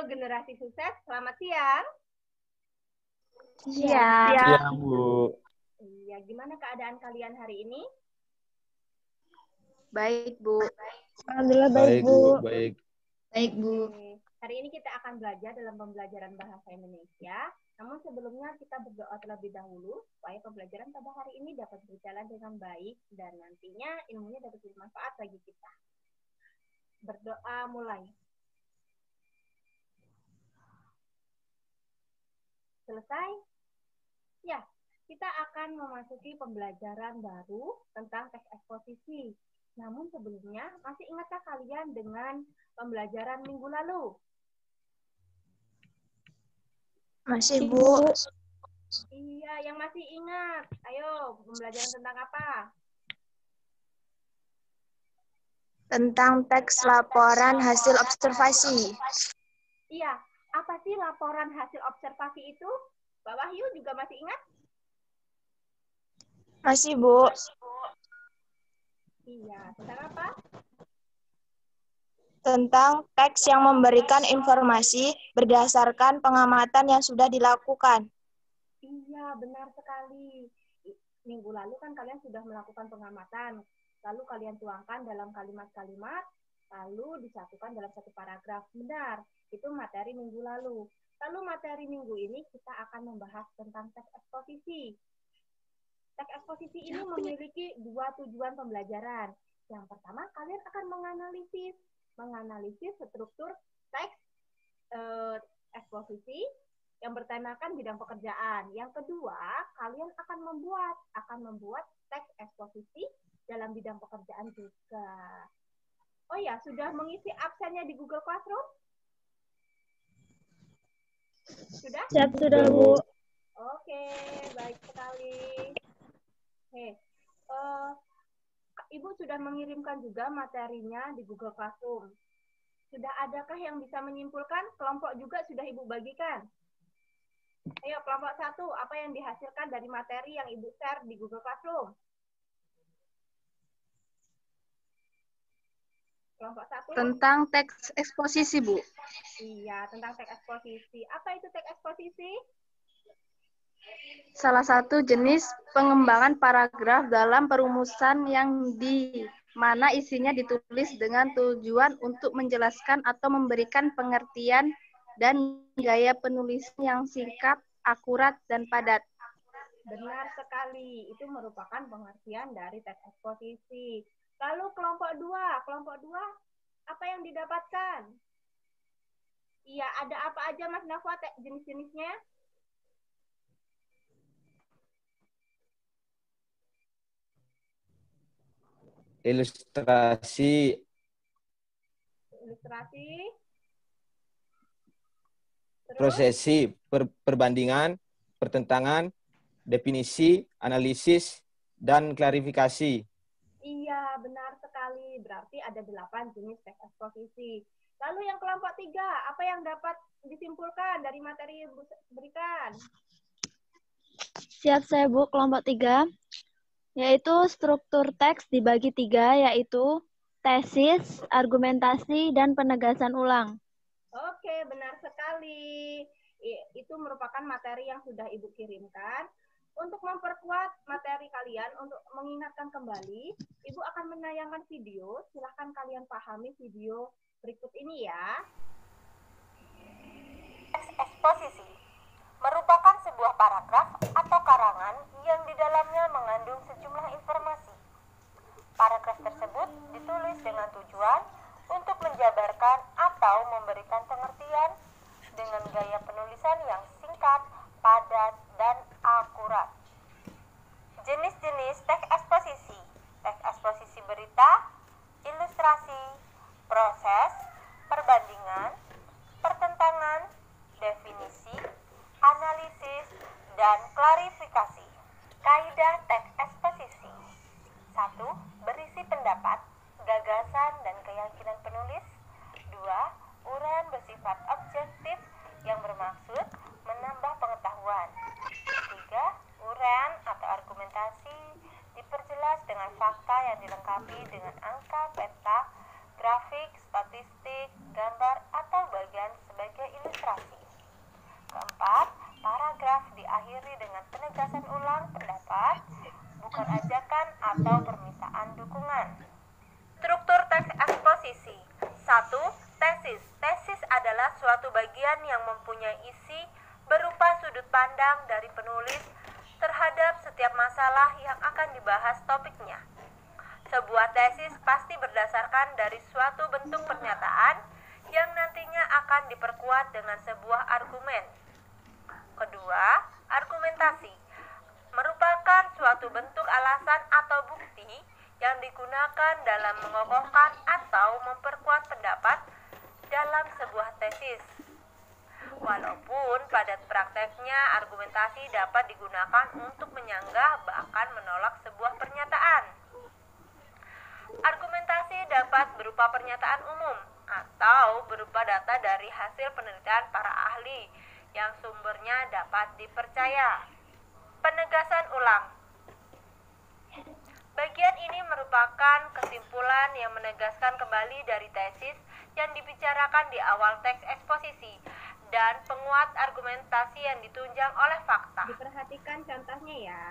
Generasi Sukses, selamat siang. Siang. Siang, Bu. Iya, gimana keadaan kalian hari ini? Baik, Bu. Alhamdulillah Baik, Bu. Baik. Baik, Bu. Oke. Hari ini kita akan belajar dalam pembelajaran bahasa Indonesia. Namun sebelumnya kita berdoa terlebih dahulu supaya pembelajaran pada hari ini dapat berjalan dengan baik dan nantinya ilmunya dapat bermanfaat bagi kita. Berdoa mulai. Selesai? Ya, kita akan memasuki pembelajaran baru tentang teks eksposisi. Namun sebelumnya, masih ingatkah kalian dengan pembelajaran minggu lalu? Masih, Bu. Iya, yang masih ingat. Ayo, pembelajaran tentang apa? Tentang teks laporan hasil observasi. Iya, apa sih laporan hasil observasi itu? Mbak Wahyu juga masih ingat? Masih, Bu. Iya, tentang apa? Tentang teks yang memberikan informasi berdasarkan pengamatan yang sudah dilakukan. Iya, benar sekali. Minggu lalu kan kalian sudah melakukan pengamatan, lalu kalian tuangkan dalam kalimat-kalimat, lalu disatukan dalam satu paragraf. Benar, itu materi minggu lalu. Lalu materi minggu ini kita akan membahas tentang teks eksposisi. Teks eksposisi ini memiliki dua tujuan pembelajaran. Yang pertama, kalian akan menganalisis struktur teks eksposisi yang bertemakan bidang pekerjaan. Yang kedua, kalian akan membuat teks eksposisi dalam bidang pekerjaan juga. Oh ya, sudah mengisi absennya di Google Classroom? Sudah? Siap, sudah, Bu. Oke, baik sekali. Ibu sudah mengirimkan juga materinya di Google Classroom. Sudah adakah yang bisa menyimpulkan? Kelompok juga sudah Ibu bagikan? Ayo, kelompok 1, apa yang dihasilkan dari materi yang Ibu share di Google Classroom? Kelompok 1. Tentang teks eksposisi, Bu. Iya, tentang teks eksposisi. Apa itu teks eksposisi? Salah satu jenis pengembangan paragraf dalam perumusan yang di mana isinya ditulis dengan tujuan untuk menjelaskan atau memberikan pengertian dan gaya penulisan yang singkat, akurat, dan padat. Benar sekali, itu merupakan pengertian dari teks eksposisi. Lalu kelompok 2, apa yang didapatkan? Iya, ada apa aja Mas Nafwa jenis-jenisnya? Ilustrasi, terus prosesi, perbandingan, pertentangan, definisi, analisis, dan klarifikasi. Iya, benar sekali. Berarti ada 8 jenis teks eksposisi. Lalu yang kelompok 3, apa yang dapat disimpulkan dari materi yang berikan? Siap saya, Bu. Kelompok 3, yaitu struktur teks dibagi 3, yaitu tesis, argumentasi, dan penegasan ulang. Oke, benar sekali. Itu merupakan materi yang sudah Ibu kirimkan. Untuk memperkuat materi kalian, untuk mengingatkan kembali, Ibu akan menayangkan video. Silahkan kalian pahami video berikut ini ya. Teks eksposisi merupakan sebuah paragraf atau karangan yang di dalamnya mengandung sejumlah informasi. Paragraf tersebut ditulis dengan tujuan untuk menjabarkan atau memberikan pengertian dengan gaya penulisan yang singkat, padat, dan akurat. Jenis-jenis teks eksposisi: teks eksposisi berita, ilustrasi, proses, perbandingan, pertentangan, definisi, analisis, dan klarifikasi. Kaidah teks eksposisi: 1. Berisi pendapat, gagasan, dan keyakinan penulis. 2. Uraian bersifat objektif yang bermaksud menambah pengetahuan. 3. Uraian atau argumentasi diperjelas dengan fakta yang dilengkapi dengan angka, peta, grafik, statistik, gambar, atau bagian sebagai penegasan ulang pendapat, bukan ajakan atau permintaan dukungan. Struktur teks eksposisi. 1. Tesis. Tesis adalah suatu bagian yang mempunyai isi berupa sudut pandang dari penulis terhadap setiap masalah yang akan dibahas topiknya. Sebuah tesis pasti berdasarkan dari suatu bentuk pernyataan yang nantinya akan diperkuat dengan sebuah argumen. Kedua, argumentasi merupakan suatu bentuk alasan atau bukti yang digunakan dalam mengokohkan atau memperkuat pendapat dalam sebuah tesis. Walaupun pada prakteknya argumentasi dapat digunakan untuk menyanggah bahkan menolak sebuah pernyataan. Argumentasi dapat berupa pernyataan umum atau berupa data dari hasil penelitian para ahli yang sumbernya dapat dipercaya. Penegasan ulang. Bagian ini merupakan kesimpulan yang menegaskan kembali dari tesis yang dibicarakan di awal teks eksposisi dan penguat argumentasi yang ditunjang oleh fakta. Diperhatikan contohnya ya.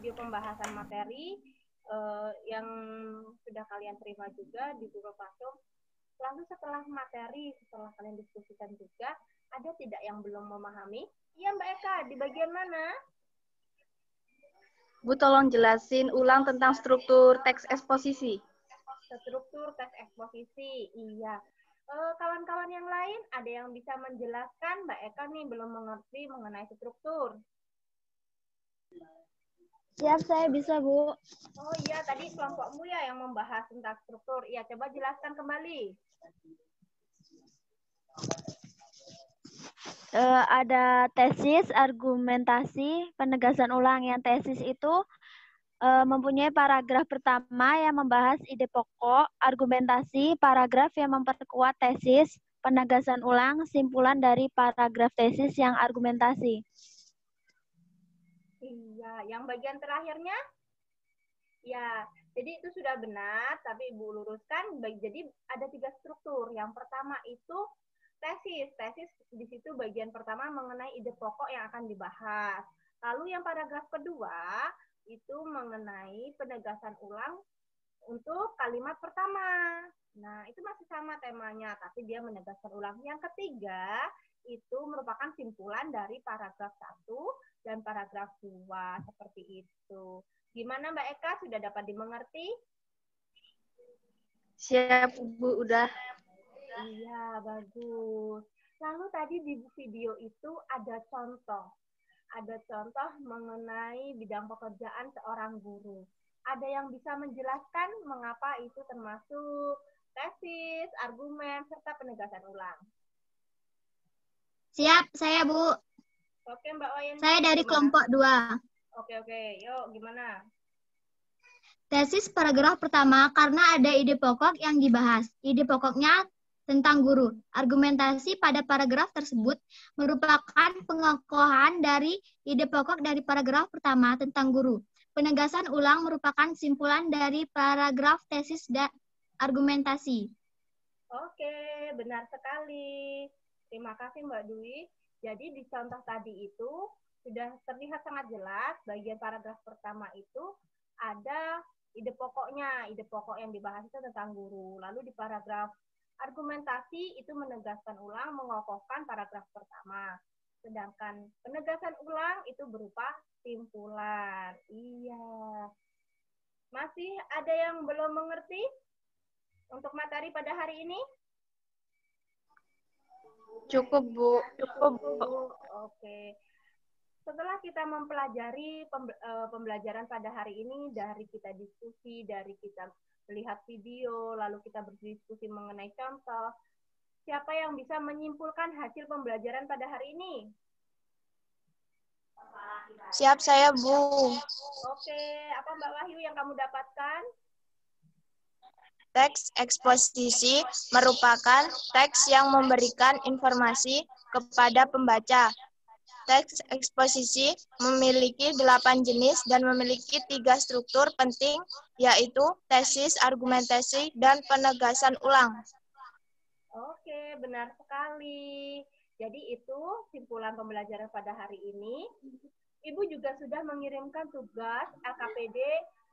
Pembahasan materi yang sudah kalian terima juga di Google Classroom. Lalu setelah materi, setelah kalian diskusikan juga, ada tidak yang belum memahami? Iya Mbak Eka, di bagian mana? Bu, tolong jelasin ulang tentang struktur teks eksposisi. Struktur teks eksposisi, iya. Kawan-kawan yang lain, ada yang bisa menjelaskan? Mbak Eka nih belum mengerti mengenai struktur. Siap, saya bisa, Bu. Oh iya, tadi kelompokmu ya yang membahas tentang struktur. Iya, coba jelaskan kembali. Ada tesis, argumentasi, penegasan ulang. Yang tesis itu mempunyai paragraf pertama yang membahas ide pokok, argumentasi, paragraf yang memperkuat tesis, penegasan ulang, simpulan dari paragraf tesis yang argumentasi. Iya, yang bagian terakhirnya? Ya, jadi itu sudah benar, tapi Ibu luruskan. Jadi ada 3 struktur. Yang pertama itu tesis. Tesis di situ bagian pertama mengenai ide pokok yang akan dibahas. Lalu yang paragraf kedua itu mengenai penegasan ulang untuk kalimat pertama. Nah, itu masih sama temanya, tapi dia menegaskan ulang. Yang ketiga itu merupakan simpulan dari paragraf 1 dan paragraf 2, seperti itu. Gimana Mbak Eka, sudah dapat dimengerti? Siap, Bu, udah. Iya, bagus. Lalu tadi di video itu ada contoh. Ada contoh mengenai bidang pekerjaan seorang guru. Ada yang bisa menjelaskan mengapa itu termasuk tesis, argumen, serta penegasan ulang? Siap, saya Bu. Oke, Mbak Wayan. Saya dari kelompok 2. Oke. Yuk, gimana? Tesis paragraf pertama karena ada ide pokok yang dibahas. Ide pokoknya tentang guru. Argumentasi pada paragraf tersebut merupakan pengokohan dari ide pokok dari paragraf pertama tentang guru. Penegasan ulang merupakan simpulan dari paragraf tesis dan argumentasi. Oke, benar sekali. Terima kasih Mbak Dwi. Jadi di contoh tadi itu sudah terlihat sangat jelas bagian paragraf pertama itu ada ide pokoknya. Ide pokok yang dibahas itu tentang guru. Lalu di paragraf argumentasi itu menegaskan ulang, mengokohkan paragraf pertama. Sedangkan penegasan ulang itu berupa simpulan. Iya. Masih ada yang belum mengerti untuk materi pada hari ini? Cukup, Bu. Oke. Setelah kita mempelajari pembelajaran pada hari ini, dari kita diskusi, dari kita melihat video, lalu kita berdiskusi mengenai contoh. Siapa yang bisa menyimpulkan hasil pembelajaran pada hari ini? Siap saya, Bu. Oke, apa Mbak Wahyu yang kamu dapatkan? Teks eksposisi merupakan teks yang memberikan informasi kepada pembaca. Teks eksposisi memiliki 8 jenis dan memiliki 3 struktur penting, yaitu tesis, argumentasi, dan penegasan ulang. Oke, benar sekali. Jadi itu simpulan pembelajaran pada hari ini. Ibu juga sudah mengirimkan tugas LKPD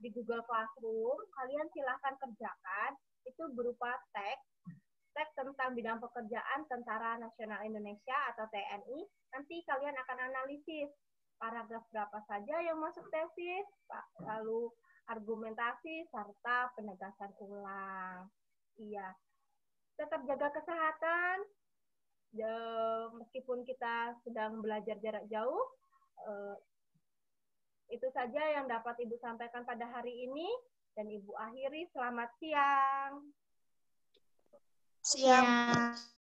di Google Classroom. Kalian silahkan kerjakan. Itu berupa teks tentang bidang pekerjaan Tentara Nasional Indonesia atau TNI. Nanti kalian akan analisis paragraf berapa saja yang masuk tesis, lalu argumentasi, serta penegasan ulang. Iya. Tetap jaga kesehatan, meskipun kita sedang belajar jarak jauh. Itu saja yang dapat Ibu sampaikan pada hari ini, dan Ibu akhiri. Selamat siang. Siap.